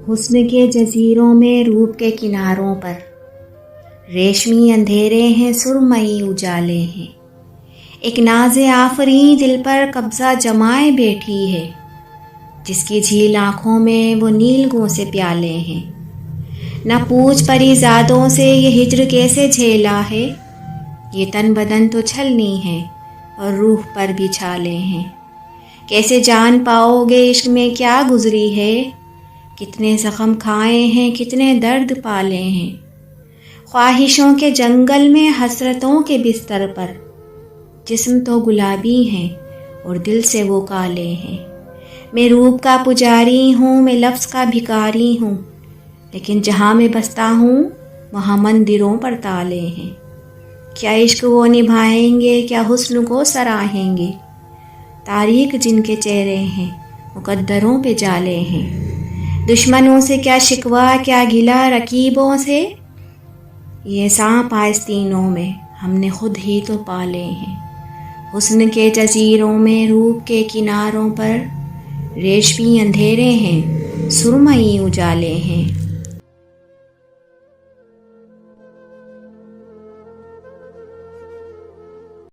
حسن کے جزیروں میں روپ کے کناروں پر ریشمی اندھیرے ہیں، سرمئی اجالے ہیں۔ ایک ناز آفریں دل پر قبضہ جمائے بیٹھی ہے، جس کی جھیل آنکھوں میں وہ نیلگوں سے پیالے ہیں۔ نہ پوچھ پری زادوں سے یہ ہجر کیسے جھیلا ہے، یہ تن بدن تو چھلنی ہے اور روح پر بھی چھالے ہیں۔ کیسے جان پاؤ گے عشق میں کیا گزری ہے، کتنے زخم کھائے ہیں، کتنے درد پالے ہیں۔ خواہشوں کے جنگل میں حسرتوں کے بستر پر جسم تو گلابی ہیں اور دل سے وہ کالے ہیں۔ میں روپ کا پجاری ہوں، میں لفظ کا بھکاری ہوں، لیکن جہاں میں بستا ہوں وہاں مندروں پر تالے ہیں۔ کیا عشق وہ نبھائیں گے، کیا حسن کو سراہیں گے، تاریک جن کے چہرے ہیں مقدروں پہ جالے ہیں۔ دشمنوں سے کیا شکوہ، کیا گلہ رقیبوں سے، یہ سانپ آستینوں میں ہم نے خود ہی تو پالے ہیں۔ حسن کے جزیروں میں روپ کے کناروں پر ریشمی اندھیرے ہیں، سرمئی اجالے ہیں۔